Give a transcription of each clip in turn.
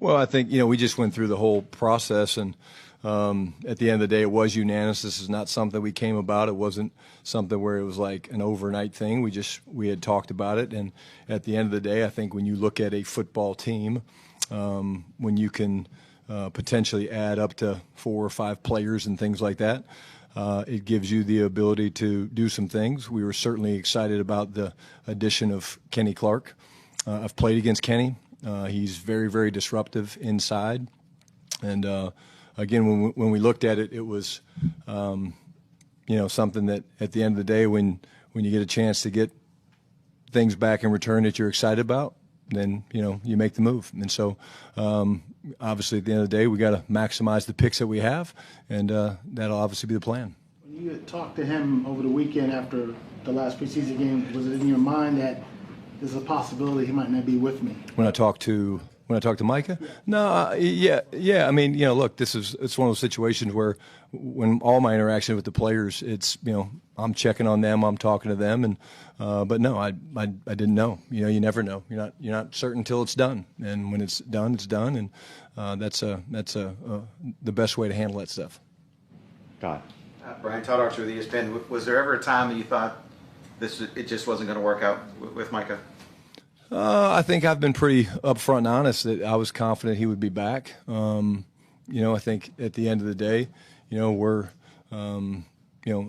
Well, I think, we just went through the whole process, and at the end of the day, it was unanimous. This is not something we came about. It wasn't something where it was like an overnight thing. We had talked about it, and at the end of the day, I think when you look at a football team, when you can potentially add up to 4 or 5 players and things like that, it gives you the ability to do some things. We were certainly excited about the addition of Kenny Clark. I've played against Kenny. He's very, very disruptive inside. And, again, when we looked at it, it was, something that at the end of the day, when you get a chance to get things back in return that you're excited about, then, you make the move. And so, obviously, at the end of the day, we got to maximize the picks that we have, and that'll obviously be the plan. When you talked to him over the weekend after the last preseason game, was it in your mind that there's a possibility he might not be with me? When I talked to Micah? Yeah. No, yeah. I mean, look, it's one of those situations where when all my interaction with the players, it's, I'm checking on them, I'm talking to them, and but no, I didn't know. You never know. You're not certain until it's done, and when it's done, it's done, and that's the best way to handle that stuff. God. Brian Todd, with ESPN. Was there ever a time that you thought it just wasn't going to work out with Micah? I think I've been pretty upfront and honest that I was confident he would be back. I think at the end of the day, we're,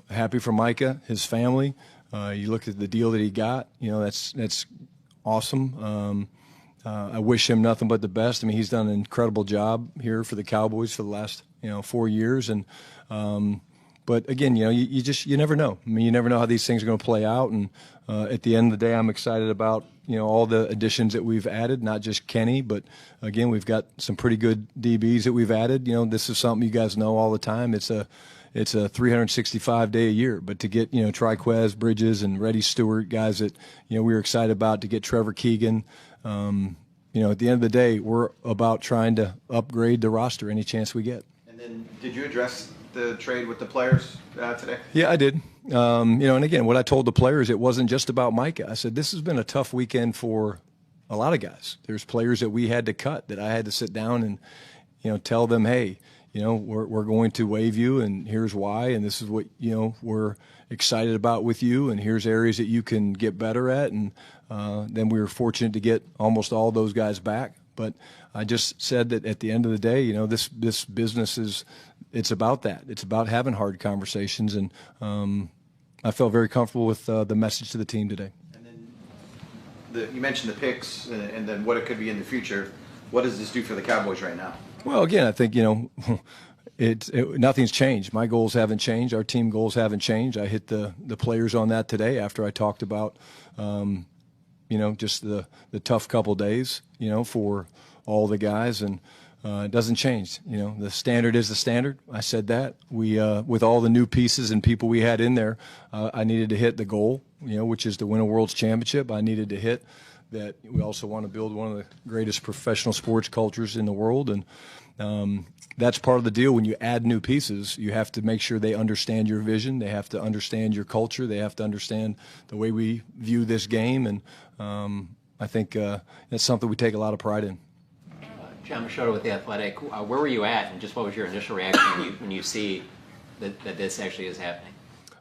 happy for Micah, his family. You look at the deal that he got, that's awesome. I wish him nothing but the best. I mean, he's done an incredible job here for the Cowboys for the last, 4 years. And, but again, you never know. I mean, you never know how these things are going to play out. And at the end of the day, I'm excited about, all the additions that we've added, not just Kenny, but again, we've got some pretty good DBs that we've added. This is something you guys know all the time. It's a 365-day a year, but to get, Triquez, Bridges, and Reddy Stewart, guys that, we were excited about, to get Trevor Keegan. At the end of the day, we're about trying to upgrade the roster any chance we get. And then did you address the trade with the players today? Yeah, I did. And again, what I told the players, it wasn't just about Micah. I said, this has been a tough weekend for a lot of guys. There's players that we had to cut, that I had to sit down and, tell them, hey, we're going to waive you, and here's why, and this is what, we're excited about with you, and here's areas that you can get better at. And then we were fortunate to get almost all those guys back. But I just said that at the end of the day, this business it's about that. It's about having hard conversations, and I felt very comfortable with the message to the team today. And then you mentioned the picks and then what it could be in the future. What does this do for the Cowboys right now? Well, again, I think, nothing's changed. My goals haven't changed. Our team goals haven't changed. I hit the players on that today after I talked about, just the tough couple days, for all the guys, and it doesn't change. The standard is the standard. I said that. We, with all the new pieces and people we had in there, I needed to hit the goal, which is to win a World's Championship. I needed to hit that. We also want to build one of the greatest professional sports cultures in the world, and that's part of the deal. When you add new pieces, you have to make sure they understand your vision. They have to understand your culture. They have to understand the way we view this game, and I think that's something we take a lot of pride in. John Machado with The Athletic. Where were you at, and just what was your initial reaction when you see that this actually is happening?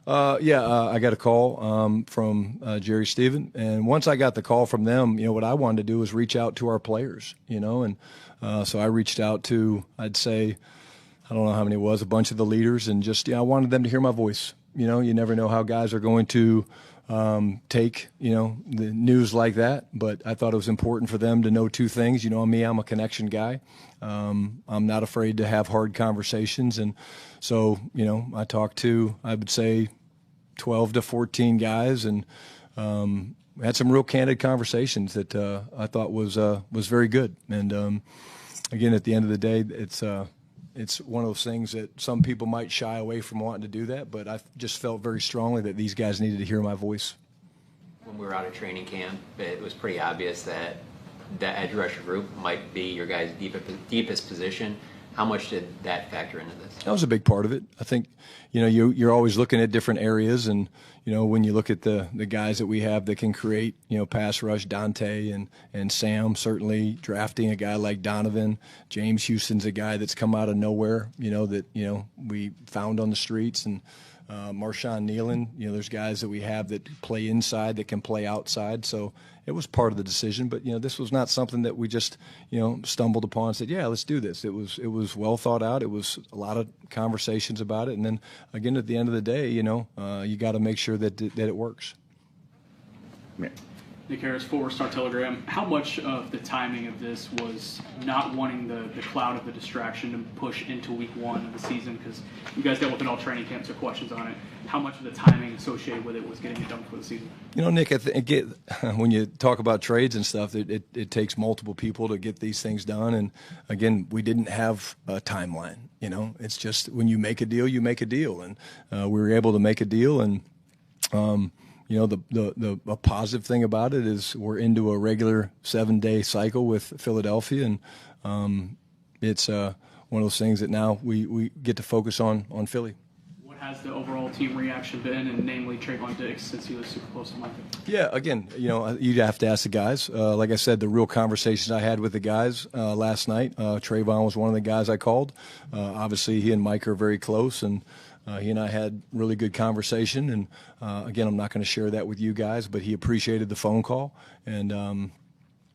I got a call from Jerry Stephen, and once I got the call from them, what I wanted to do was reach out to our players, and so I reached out to, I'd say, I don't know how many it was, a bunch of the leaders, and just, I wanted them to hear my voice. You never know how guys are going to take, the news like that, but I thought it was important for them to know two things. Me, I'm a connection guy. I'm not afraid to have hard conversations, and so, I talked to, I would say, 12 to 14 guys, and had some real candid conversations that I thought was very good. And again, at the end of the day, it's one of those things that some people might shy away from wanting to do that, but I just felt very strongly that these guys needed to hear my voice. When we were out of training camp, it was pretty obvious that the edge rusher group might be your guys' deepest position. How much did that factor into this? That was a big part of it. I think, you're always looking at different areas, and when you look at the guys that we have that can create, pass rush, Dante and Sam, certainly drafting a guy like Donovan. James Houston's a guy that's come out of nowhere, that we found on the streets, and Marshawn Nealon. There's guys that we have that play inside, that can play outside. So it was part of the decision, but this was not something that we just stumbled upon and said, yeah, let's do this. It was well thought out. It was a lot of conversations about it, and then again at the end of the day, you got to make sure that it works. Nick Harris, Forward Star Telegram. How much of the timing of this was not wanting the cloud of the distraction to push into week 1 of the season? Because you guys dealt with it all training camp, so questions on it. How much of the timing associated with it was getting it done for the season? Nick, when you talk about trades and stuff, it takes multiple people to get these things done. And again, we didn't have a timeline. It's just when you make a deal, you make a deal. And we were able to make a deal. And the positive thing about it is we're into a regular 7-day cycle with Philadelphia, and it's one of those things that now we get to focus on Philly. What has the overall team reaction been, and namely Trayvon Diggs, since he was super close to Micah? Yeah, again, you'd have to ask the guys. Like I said, the real conversations I had with the guys last night, Trayvon was one of the guys I called. Obviously, he and Micah are very close, and he and I had really good conversation, and again, I'm not going to share that with you guys, but he appreciated the phone call. And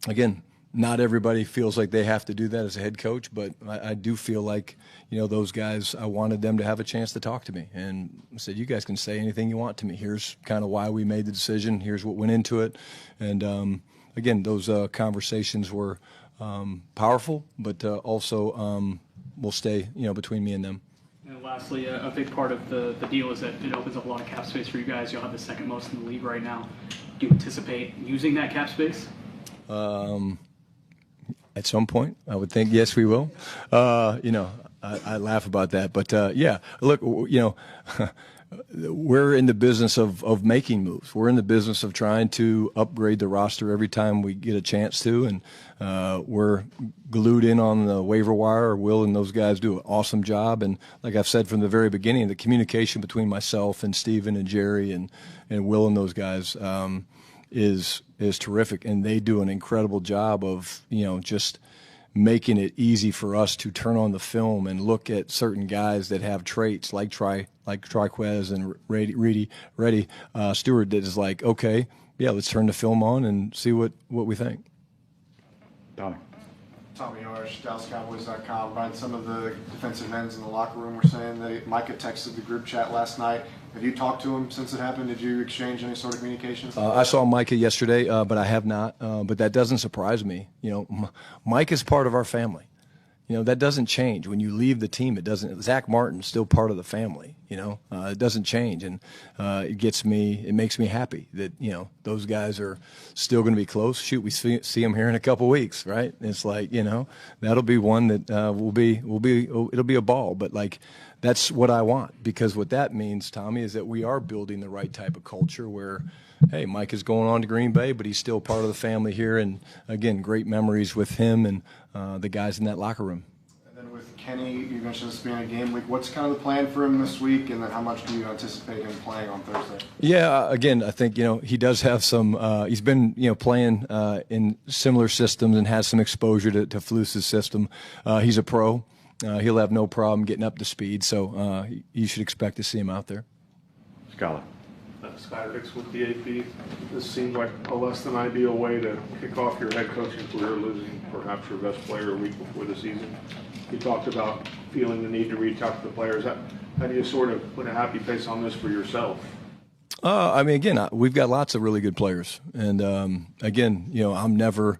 again, not everybody feels like they have to do that as a head coach, but I do feel like, those guys, I wanted them to have a chance to talk to me. And I said, you guys can say anything you want to me. Here's kind of why we made the decision. Here's what went into it. And again, those conversations were powerful, but also will stay, between me and them. And lastly, a big part of the deal is that it opens up a lot of cap space for you guys. You'll have the second most in the league right now. Do you anticipate using that cap space? At some point, I would think, yes, we will. I laugh about that. But, yeah, look, we're in the business of making moves. We're in the business of trying to upgrade the roster every time we get a chance to, and we're glued in on the waiver wire. Will and those guys do an awesome job. And like I've said from the very beginning, the communication between myself and Steven and Jerry and Will and those guys is terrific, and they do an incredible job of just making it easy for us to turn on the film and look at certain guys that have traits like Triquez and Reddy Stewart, that is like, okay, yeah, let's turn the film on and see what we think. Tommy Orsh, DallasCowboys.com. Brian, some of the defensive ends in the locker room were saying that Micah texted the group chat last night. Have you talked to him since it happened? Did you exchange any sort of communications? I saw Micah yesterday, but I have not. But that doesn't surprise me. Mike is part of our family. That doesn't change. When you leave the team, it doesn't. Zach Martin's still part of the family. It doesn't change, and it makes me happy that those guys are still going to be close. Shoot, we see them here in a couple weeks, right? It's like that'll be one that it'll be a ball, but like. That's what I want, because what that means, Tommy, is that we are building the right type of culture where, hey, Mike is going on to Green Bay, but he's still part of the family here. And, again, great memories with him and the guys in that locker room. And then with Kenny, you mentioned this being a game week. What's kind of the plan for him this week, and then how much do you anticipate him playing on Thursday? Yeah, again, I think, he does have some he's been, playing in similar systems and has some exposure to Flus's system. He's a pro. He'll have no problem getting up to speed, so you should expect to see him out there. Scholar. Skyvix with the AP. This seems like a less than ideal way to kick off your head coaching career, losing perhaps your best player a week before the season. You talked about feeling the need to reach out to the players. How do you sort of put a happy face on this for yourself? Again, we've got lots of really good players, and again, I'm never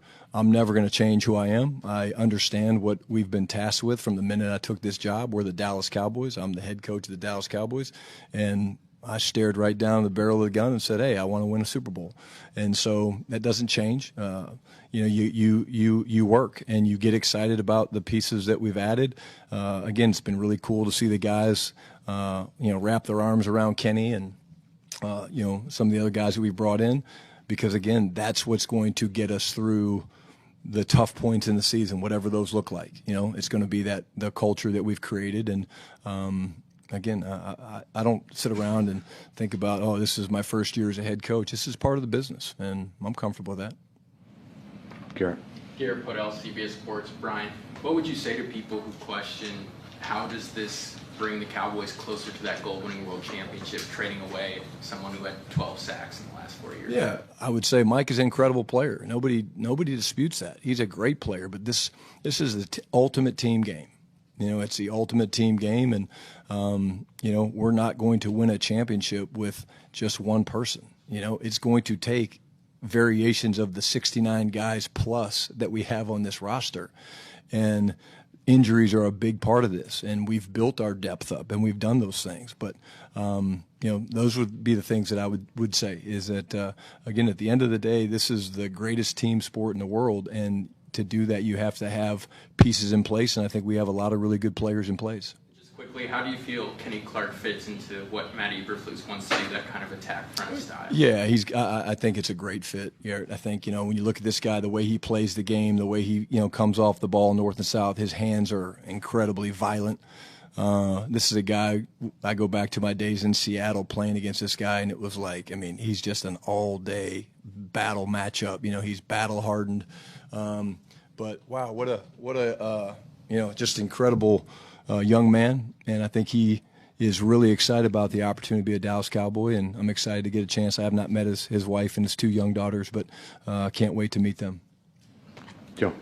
going to change who I am. I understand what we've been tasked with from the minute I took this job. We're the Dallas Cowboys. I'm the head coach of the Dallas Cowboys, and I stared right down the barrel of the gun and said, "Hey, I want to win a Super Bowl," and so that doesn't change. You work and you get excited about the pieces that we've added. Again, it's been really cool to see the guys, wrap their arms around Kenny and. Some of the other guys that we brought in, because again, that's what's going to get us through the tough points in the season, whatever those look like. You know, it's going to be the culture that we've created. And again, I don't sit around and think about, oh, this is my first year as a head coach. This is part of the business, and I'm comfortable with that. Garrett. Garrett Podell, CBS Sports. Brian, what would you say to people who question how does this bring the Cowboys closer to that goal-winning world championship, trading away someone who had 12 sacks in the last 4 years? Yeah, I would say Mike is an incredible player. Nobody disputes that. He's a great player, but this is the ultimate team game. You know, it's the ultimate team game, and you know, we're not going to win a championship with just one person. You know, it's going to take variations of the 69 guys plus that we have on this roster, and injuries are a big part of this, and we've built our depth up, and we've done those things. But you know, those would be the things that I would say is that again, at the end of the day, this is the greatest team sport in the world, and to do that, you have to have pieces in place, and I think we have a lot of really good players in place. Just quickly, how do you feel Kenny Clark fits into what Matt Eberflus wants to do, that kind of attack front style? Yeah, I think it's a great fit. Yeah, I think, you know, when you look at this guy, the way he plays the game, the way he, you know, comes off the ball north and south, his hands are incredibly violent. This is a guy, I go back to my days in Seattle playing against this guy, and it was like, I mean, he's just an all-day battle matchup. You know, he's battle-hardened. But wow, what a you know, just incredible young man, and I think he is really excited about the opportunity to be a Dallas Cowboy, and I'm excited to get a chance. I have not met his wife and his two young daughters, but can't wait to meet them. Joe.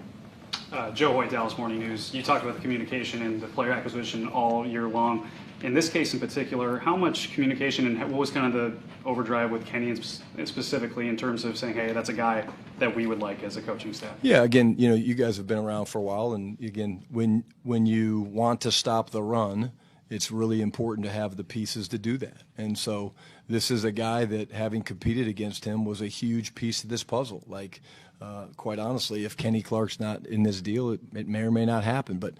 Joe Hoyt, Dallas Morning News. You talked about the communication and the player acquisition all year long. In this case in particular, how much communication and what was kind of the overdrive with Kenny specifically in terms of saying, hey, that's a guy that we would like as a coaching staff? Yeah, again, you know, you guys have been around for a while, and again, when you want to stop the run, it's really important to have the pieces to do that. And so this is a guy that, having competed against him, was a huge piece of this puzzle. Like, quite honestly, if Kenny Clark's not in this deal, it may or may not happen. But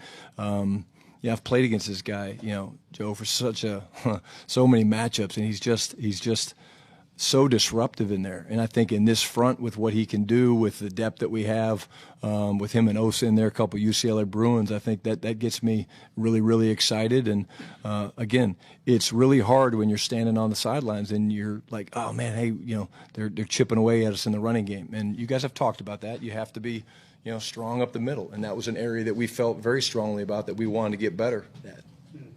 yeah, I've played against this guy, you know, Joe, for so many matchups, and he's just so disruptive in there. And I think in this front, with what he can do, with the depth that we have, with him and Osa in there, a couple UCLA Bruins, I think that gets me really, really excited. And again, it's really hard when you're standing on the sidelines and you're like, oh man, hey, you know, they're chipping away at us in the running game. And you guys have talked about that. You have to be, you know, strong up the middle, and that was an area that we felt very strongly about, that we wanted to get better at.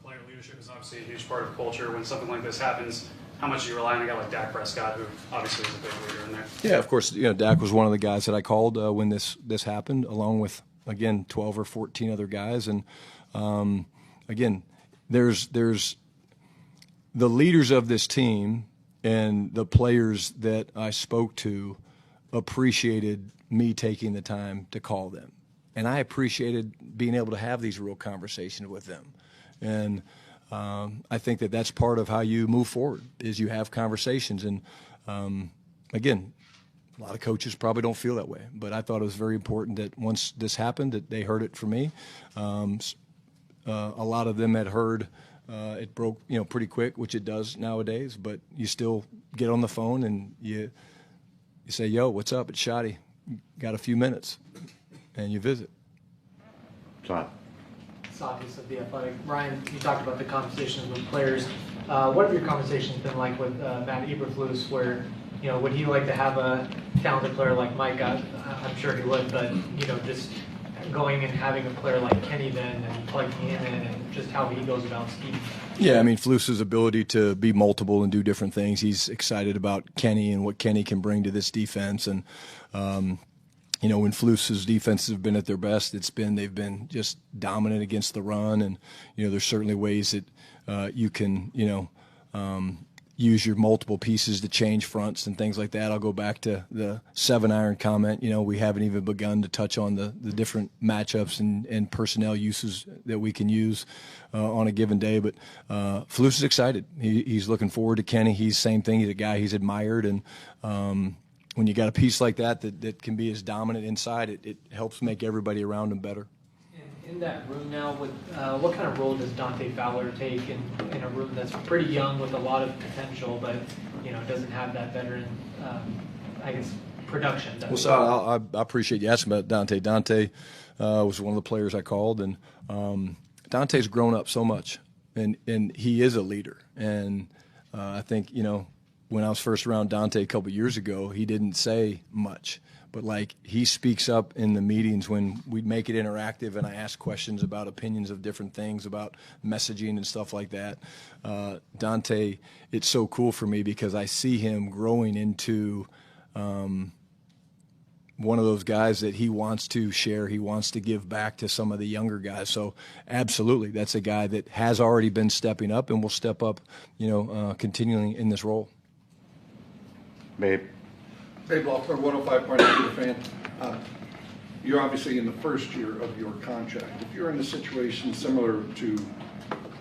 Player leadership is obviously a huge part of culture. When something like this happens, how much do you rely on a guy like Dak Prescott, who obviously is a big leader in there? Yeah, of course. You know, Dak was one of the guys that I called when this happened, along with, again, 12 or 14 other guys. And again, there's the leaders of this team, and the players that I spoke to appreciated me taking the time to call them, and I appreciated being able to have these real conversations with them. And I think that's part of how you move forward, is you have conversations. And again, a lot of coaches probably don't feel that way, but I thought it was very important that once this happened, that they heard it from me. A lot of them had heard it broke, you know, pretty quick, which it does nowadays. But you still get on the phone and you say, "Yo, what's up? It's Schotty. Got a few minutes," and you visit. Satis of The Athletic. Ryan, you talked about the conversations with players. What have your conversations been like with Matt Eberflus, where, you know, would he like to have a talented player like Micah? I'm sure he would, but, you know, just going and having a player like Kenny then and plugging him in, and just how he goes about scheming. Yeah, I mean, Flus's ability to be multiple and do different things. He's excited about Kenny and what Kenny can bring to this defense. And you know, when Flus's defenses have been at their best, they've been just dominant against the run. And you know, there's certainly ways that you can, you know, use your multiple pieces to change fronts and things like that. I'll go back to the 7-iron comment. You know, we haven't even begun to touch on the different matchups and personnel uses that we can use on a given day. But Flus is excited. He's looking forward to Kenny. He's same thing. He's a guy he's admired. And when you got a piece like that can be as dominant inside, it helps make everybody around him better. In that room now, with what kind of role does Dante Fowler take in a room that's pretty young with a lot of potential, but, you know, doesn't have that veteran, I guess, production. Well, so I appreciate you asking about Dante. Dante was one of the players I called, and Dante's grown up so much, and he is a leader. And I think, when I was first around Dante a couple years ago, he didn't say much. But, like, he speaks up in the meetings when we make it interactive and I ask questions about opinions of different things, about messaging and stuff like that. Dante, it's so cool for me because I see him growing into one of those guys that he wants to share, he wants to give back to some of the younger guys. So, absolutely, that's a guy that has already been stepping up and will step up, continuing in this role. Babe. Hey, Baltimore, 105.9 The Fan. You're obviously in the first year of your contract. If you're in a situation similar to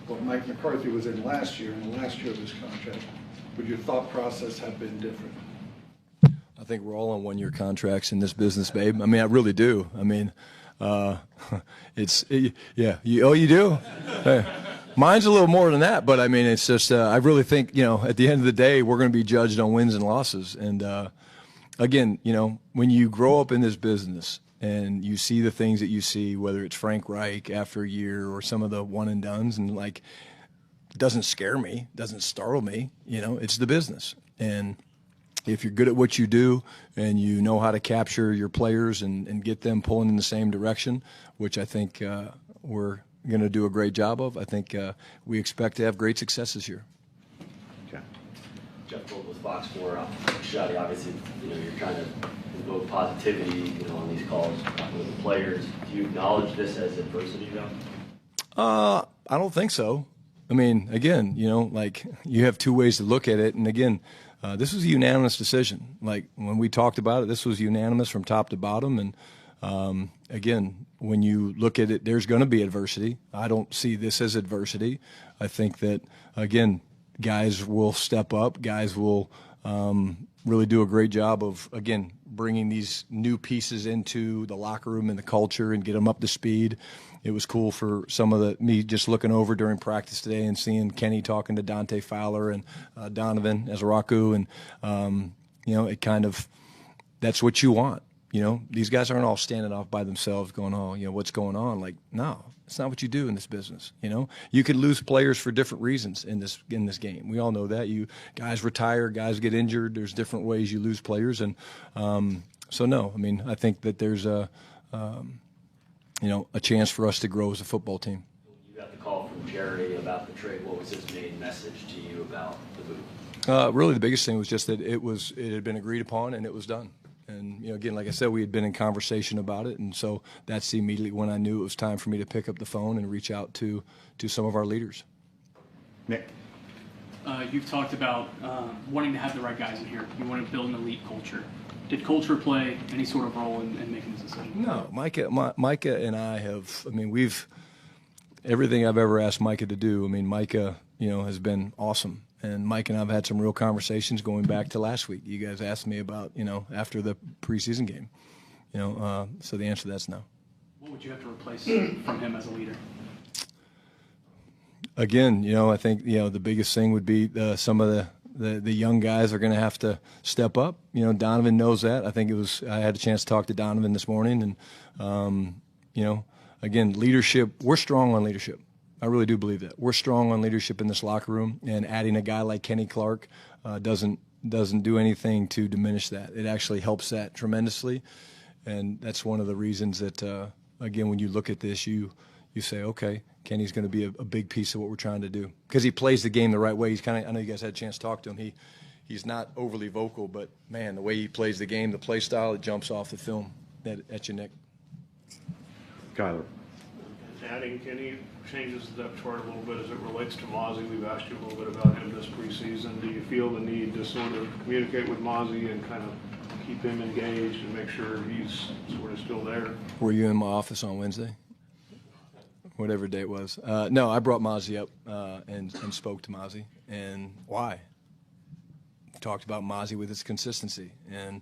what Mike McCarthy was in last year, in the last year of his contract, would your thought process have been different? I think we're all on one-year contracts in this business, babe. I mean, I really do. I mean, you do? Hey. Mine's a little more than that, but I mean, it's just, I really think, at the end of the day, we're going to be judged on wins and losses. And, again, when you grow up in this business and you see the things that you see, whether it's Frank Reich after a year or some of the one-and-dones, and, like, it doesn't scare me, doesn't startle me, it's the business. And if you're good at what you do and you know how to capture your players and get them pulling in the same direction, which I think we're going to do a great job of, I think we expect to have great success this year. Okay. Jeff Gold with Fox 4. Shotty, obviously, you're trying to invoke positivity, on these calls with the players. Do you acknowledge this as adversity, though? I don't think so. I mean, again, like, you have two ways to look at it, and again, this was a unanimous decision. Like, when we talked about it, this was unanimous from top to bottom, and again, when you look at it, there's going to be adversity. I don't see this as adversity. I think that, again, guys will step up. Guys will really do a great job of, again, bringing these new pieces into the locker room and the culture and get them up to speed. It was cool for me just looking over during practice today and seeing Kenny talking to Dante Fowler and Donovan Ezaraku, and it kind of, that's what you want. These guys aren't all standing off by themselves going, oh, what's going on? Like, no, it's not what you do in this business. You could lose players for different reasons in this game. We all know that. Guys retire, guys get injured. There's different ways you lose players, and so no. I mean, I think that there's a chance for us to grow as a football team. You got the call from Jerry about the trade. What was his main message to you about the move? Really, the biggest thing was just that it had been agreed upon and it was done. And, again, like I said, we had been in conversation about it, and so that's immediately when I knew it was time for me to pick up the phone and reach out to some of our leaders. Nick. You've talked about wanting to have the right guys in here. You want to build an elite culture. Did culture play any sort of role in making this decision? No. Micah and I have, everything I've ever asked Micah to do, Micah, has been awesome. And Mike and I have had some real conversations going back to last week. You guys asked me about, after the preseason game. So the answer to that's no. What would you have to replace from him as a leader? Again, I think, the biggest thing would be some of the young guys are going to have to step up. Donovan knows that. I had a chance to talk to Donovan this morning. And, again, leadership, we're strong on leadership. I really do believe that. We're strong on leadership in this locker room, and adding a guy like Kenny Clark doesn't do anything to diminish that. It actually helps that tremendously, and that's one of the reasons that, again, when you look at this, you say, okay, Kenny's going to be a big piece of what we're trying to do because he plays the game the right way. He's I know you guys had a chance to talk to him. He's not overly vocal, but, man, the way he plays the game, the play style, it jumps off the film at your neck. Kyler. Adding Kenny changes the depth chart a little bit as it relates to Mozzie. We've asked you a little bit about him this preseason. Do you feel the need to sort of communicate with Mozzie and kind of keep him engaged and make sure he's sort of still there? Were you in my office on Wednesday? Whatever day it was. No, I brought Mozzie up and spoke to Mozzie. And why? Talked about Mozzie with his consistency. And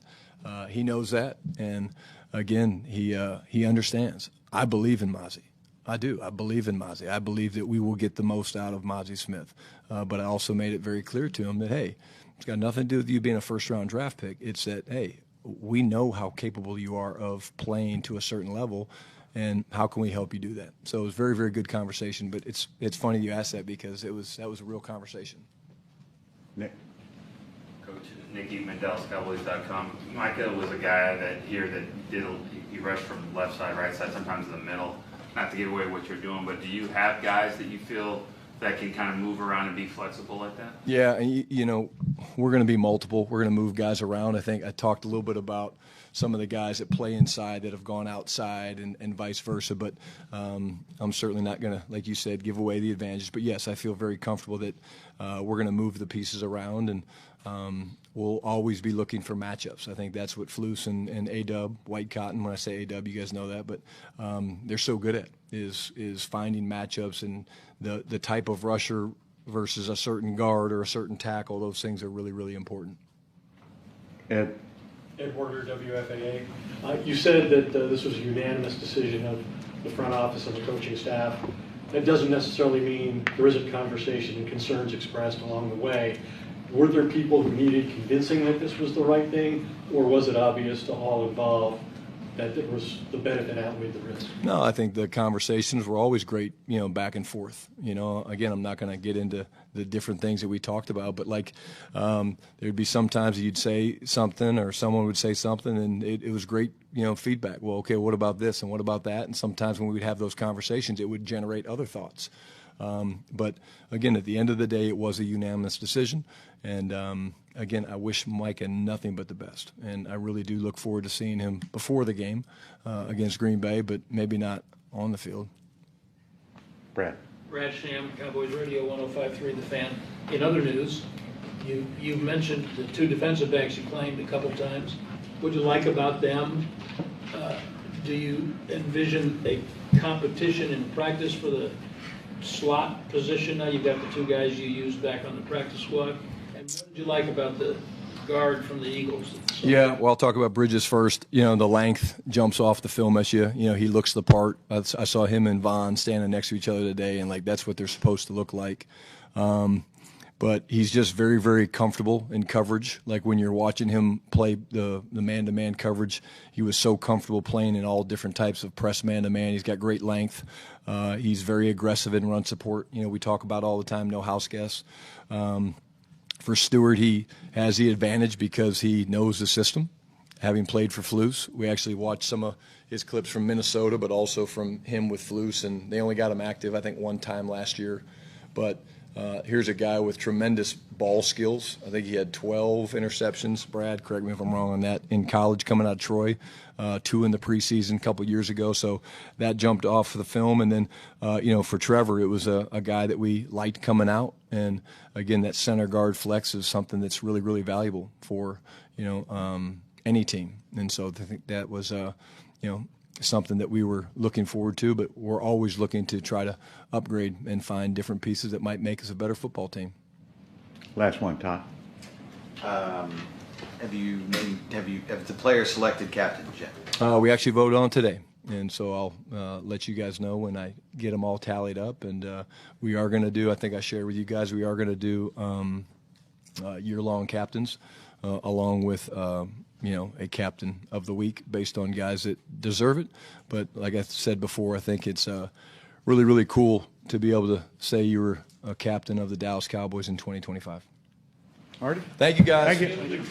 he knows that. And, again, he understands. I believe in Mozzie. I do. I believe in Mozzie. I believe that we will get the most out of Mozzie Smith. But I also made it very clear to him that, hey, it's got nothing to do with you being a first-round draft pick. It's that, hey, we know how capable you are of playing to a certain level, and how can we help you do that? So it was very, very good conversation. But it's funny you asked that, because that was a real conversation. Nick. Coach Nicky Mandel, Cowboys.com. Micah was a guy that he rushed from left side, right side, sometimes in the middle. Not to give away what you're doing, but do you have guys that you feel that can kind of move around and be flexible like that? Yeah, and we're going to be multiple. We're going to move guys around. I think I talked a little bit about some of the guys that play inside that have gone outside, and vice versa. But I'm certainly not going to, like you said, give away the advantages. But yes, I feel very comfortable that we're going to move the pieces around, and we'll always be looking for matchups. I think that's what Flus and A-Dub, White Cotton, when I say A-Dub, you guys know that, but they're so good at is finding matchups, and the type of rusher versus a certain guard or a certain tackle. Those things are really, really important. Ed. Ed Porter, WFAA. You said that this was a unanimous decision of the front office and the coaching staff. That doesn't necessarily mean there isn't conversation and concerns expressed along the way. Were there people who needed convincing that this was the right thing, or was it obvious to all involved that there was the benefit outweighed the risk? No, I think the conversations were always great, back and forth. Again, I'm not going to get into the different things that we talked about, but there'd be some times you'd say something or someone would say something, and it was great, feedback. Well, okay, what about this and what about that? And sometimes when we would have those conversations, it would generate other thoughts. But again, at the end of the day, it was a unanimous decision. And again, I wish Micah nothing but the best. And I really do look forward to seeing him before the game against Green Bay, but maybe not on the field. Brad. Brad Sham, Cowboys Radio 105.3 The Fan. In other news, you mentioned the two defensive backs you claimed a couple times. What do you like about them? Do you envision a competition in practice for the slot position? Now you've got the two guys you used back on the practice squad. And what did you like about the guard from the Eagles? Yeah, well, I'll talk about Bridges first. The length jumps off the film at you. He looks the part. I saw him and Vaughn standing next to each other today, and that's what they're supposed to look like. But he's just very, very comfortable in coverage. Like when you're watching him play the man-to-man coverage, he was so comfortable playing in all different types of press man-to-man. He's got great length. He's very aggressive in run support. We talk about all the time, no house guests. For Stewart, he has the advantage because he knows the system, having played for Flus. We actually watched some of his clips from Minnesota, but also from him with Flus, and they only got him active, I think, one time last year. But here's a guy with tremendous ball skills. I think he had 12 interceptions. Brad, correct me if I'm wrong on that, in college coming out of Troy, 2 in the preseason a couple years ago. So that jumped off the film. And then, for Trevor, it was a guy that we liked coming out. And, again, that center guard flex is something that's really, really valuable for, any team. And so I think that was, something that we were looking forward to, but we're always looking to try to upgrade and find different pieces that might make us a better football team. Last one, Todd. Have the players selected captains yet? We actually voted on today, and so I'll let you guys know when I get them all tallied up. And we are going to do, I think I shared with you guys, we are going to do year-long captains along with a captain of the week based on guys that deserve it. But like I said before, I think it's really, really cool to be able to say you were a captain of the Dallas Cowboys in 2025. Artie? Thank you, guys. Thank you.